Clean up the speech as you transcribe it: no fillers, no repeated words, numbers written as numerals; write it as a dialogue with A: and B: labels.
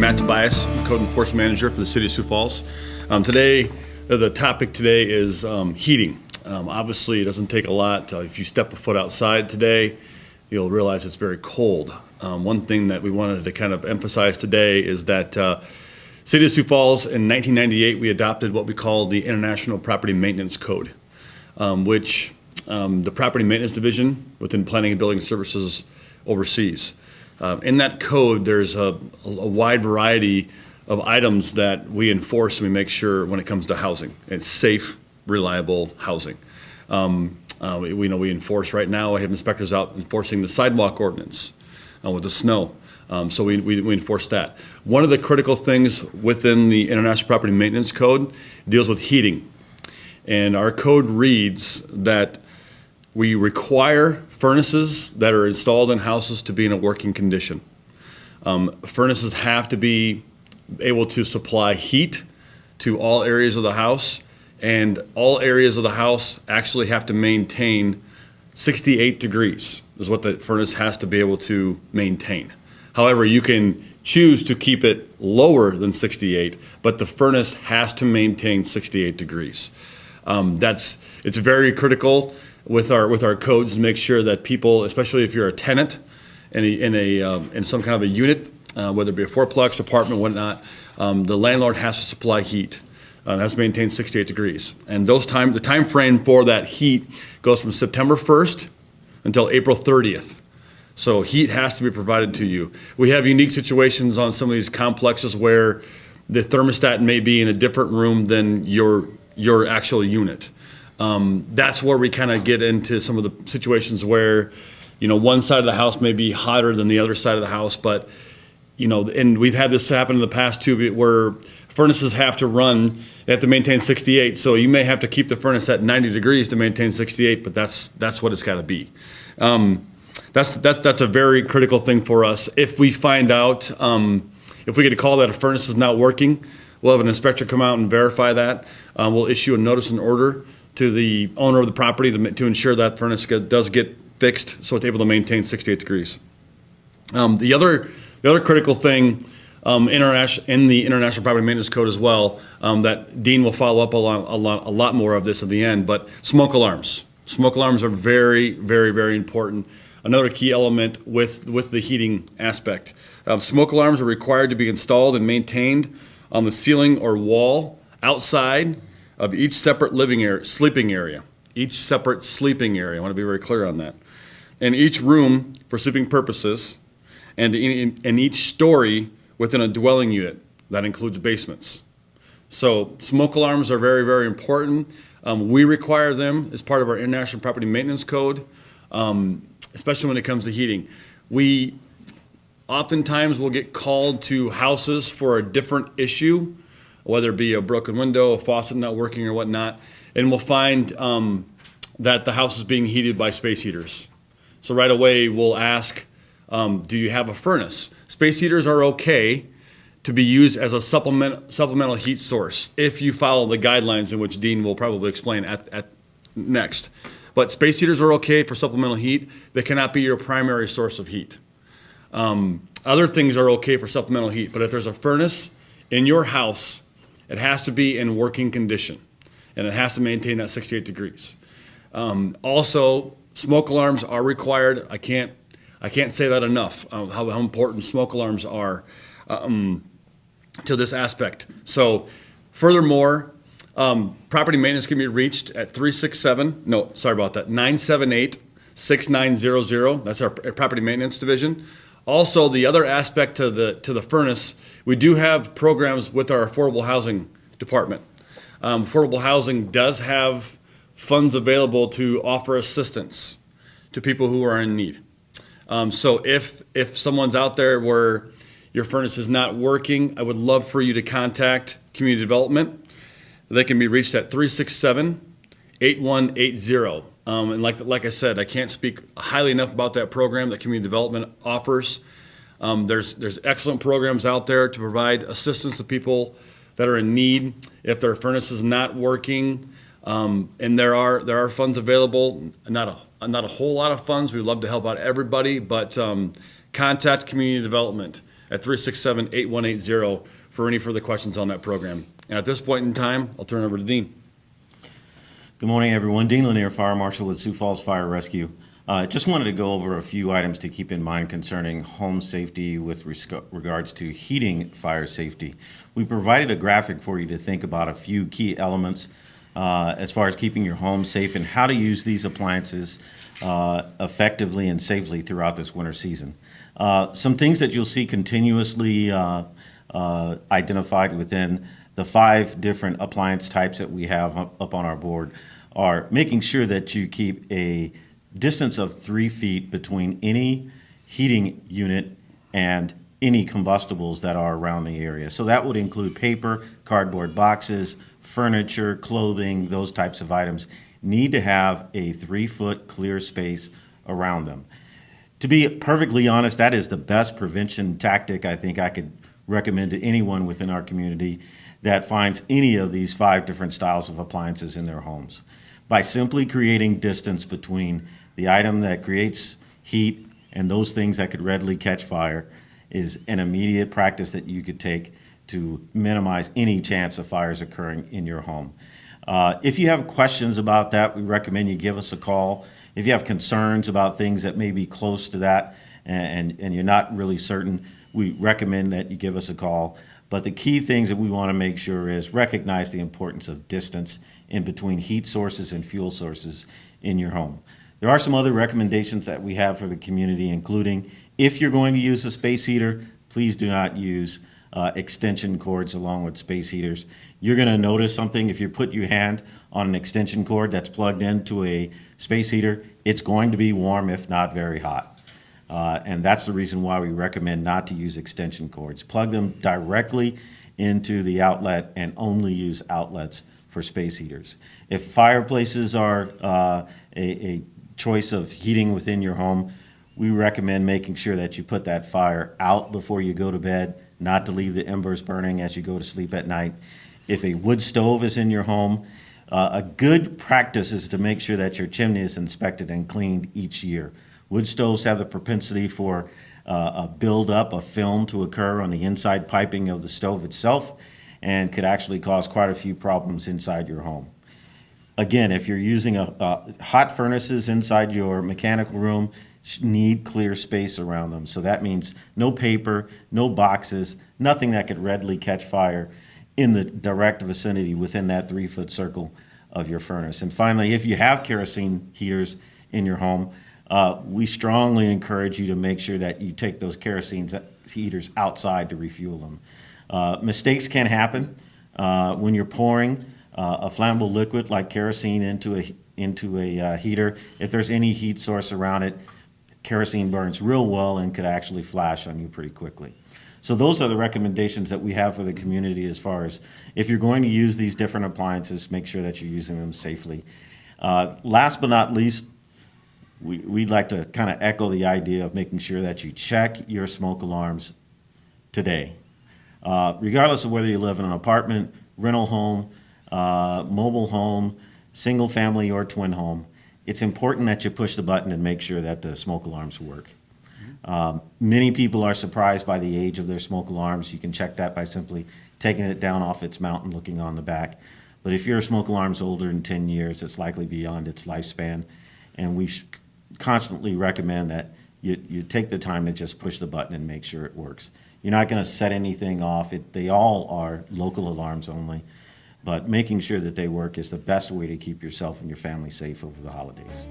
A: Matt Tobias, Code Enforcement Manager for the City of Sioux Falls. Today, the topic today is heating. Obviously, it doesn't take a lot. If you step a foot outside today, you'll realize it's very cold. One thing that we wanted to kind of emphasize today is that City of Sioux Falls, in 1998, we adopted what we call the International Property Maintenance Code, which the Property Maintenance Division within Planning and Building Services oversees. In that code, there's a wide variety of items that we enforce and we make sure when it comes to housing. It's safe, reliable housing. We enforce right now, I have inspectors out enforcing the sidewalk ordinance with the snow. So we enforce that. One of the critical things within the International Property Maintenance Code deals with heating. And our code reads that we require furnaces that are installed in houses to be in a working condition. Furnaces have to be able to supply heat to all areas of the house, and all areas of the house actually have to maintain 68 degrees is what the furnace has to be able to maintain. However, you can choose to keep it lower than 68, but the furnace has to maintain 68 degrees. It's very critical with our codes to make sure that people, especially if you're a tenant in some kind of a unit, whether it be a fourplex, apartment, whatnot, the landlord has to supply heat. Has to maintain 68 degrees. And the time frame for that heat goes from September 1st until April 30th. So heat has to be provided to you. We have unique situations on some of these complexes where the thermostat may be in a different room than your actual unit. That's where we kind of get into some of the situations where, one side of the house may be hotter than the other side of the house, but, and we've had this happen in the past too, where furnaces have to run, they have to maintain 68, so you may have to keep the furnace at 90 degrees to maintain 68, but that's what it's got to be. That's a very critical thing for us. If we find out, if we get a call that a furnace is not working, we'll have an inspector come out and verify that. We'll issue a notice and order to the owner of the property to ensure that furnace does get fixed so it's able to maintain 68 degrees. The other critical thing in the International Property Maintenance Code as well, that Dean will follow up a lot more of this at the end, but smoke alarms. Smoke alarms are very, very, very important. Another key element with the heating aspect. Smoke alarms are required to be installed and maintained on the ceiling or wall outside of each separate sleeping area. Each separate sleeping area. I want to be very clear on that. And each room for sleeping purposes, and in each story within a dwelling unit. That includes basements. So smoke alarms are very, very important. We require them as part of our International Property Maintenance Code, especially when it comes to heating. We oftentimes will get called to houses for a different issue, whether it be a broken window, a faucet not working or whatnot, and we'll find that the house is being heated by space heaters. So right away we'll ask, do you have a furnace? Space heaters are okay to be used as a supplemental heat source if you follow the guidelines in which Dean will probably explain at next. But space heaters are okay for supplemental heat. They cannot be your primary source of heat. Other things are okay for supplemental heat, but if there's a furnace in your house, it has to be in working condition, and it has to maintain that 68 degrees. Also, smoke alarms are required. I can't say that enough, how important smoke alarms are to this aspect. So furthermore, property maintenance can be reached at 978-6900. That's our property maintenance division. Also, the other aspect to the furnace, we do have programs with our affordable housing department. Affordable housing does have funds available to offer assistance to people who are in need. So if someone's out there where your furnace is not working, I would love for you to contact community development. They can be reached at 367-8180. And like I said, I can't speak highly enough about that program that community development offers. There's excellent programs out there to provide assistance to people that are in need if their furnace is not working. And there are funds available. Not a whole lot of funds. We'd love to help out everybody, but contact community development. at 367-8180 for any further questions on that program. And at this point in time, I'll turn it over to Dean.
B: Good morning, everyone. Dean Lanier, Fire Marshal with Sioux Falls Fire Rescue. Just wanted to go over a few items to keep in mind concerning home safety with regards to heating fire safety. We provided a graphic for you to think about a few key elements as far as keeping your home safe and how to use these appliances effectively and safely throughout this winter season. Some things that you'll see continuously identified within the 5 different appliance types that we have up on our board are making sure that you keep a distance of 3 feet between any heating unit and any combustibles that are around the area. So that would include paper, cardboard boxes, furniture, clothing, those types of items need to have a 3-foot clear space around them. To be perfectly honest, that is the best prevention tactic I think I could recommend to anyone within our community that finds any of these 5 different styles of appliances in their homes. By simply creating distance between the item that creates heat and those things that could readily catch fire is an immediate practice that you could take to minimize any chance of fires occurring in your home. If you have questions about that, we recommend you give us a call. If you have concerns about things that may be close to that and you're not really certain, we recommend that you give us a call. But the key things that we want to make sure is recognize the importance of distance in between heat sources and fuel sources in your home. There are some other recommendations that we have for the community, including if you're going to use a space heater, please do not use extension cords along with space heaters. You're going to notice something if you put your hand on an extension cord that's plugged into a space heater, it's going to be warm if not very hot. And that's the reason why we recommend not to use extension cords. Plug them directly into the outlet and only use outlets for space heaters. If fireplaces are a choice of heating within your home, we recommend making sure that you put that fire out before you go to bed, not to leave the embers burning as you go to sleep at night. If a wood stove is in your home, a good practice is to make sure that your chimney is inspected and cleaned each year. Wood stoves have the propensity for a buildup of film to occur on the inside piping of the stove itself and could actually cause quite a few problems inside your home. Again, if you're using hot furnaces inside your mechanical room, need clear space around them. So that means no paper, no boxes, nothing that could readily catch fire in the direct vicinity within that 3-foot circle of your furnace. And finally, if you have kerosene heaters in your home, we strongly encourage you to make sure that you take those kerosene heaters outside to refuel them. Mistakes can happen when you're pouring a flammable liquid like kerosene into a heater. If there's any heat source around it, kerosene burns real well and could actually flash on you pretty quickly. So those are the recommendations that we have for the community as far as if you're going to use these different appliances, make sure that you're using them safely. Last but not least, we'd like to kind of echo the idea of making sure that you check your smoke alarms today. Regardless of whether you live in an apartment, rental home, mobile home, single family or twin home, it's important that you push the button and make sure that the smoke alarms work. Many people are surprised by the age of their smoke alarms. You can check that by simply taking it down off its mount and looking on the back. But if your smoke alarm's older than 10 years, it's likely beyond its lifespan. And we constantly recommend that you take the time to just push the button and make sure it works. You're not going to set anything off. They all are local alarms only. But making sure that they work is the best way to keep yourself and your family safe over the holidays.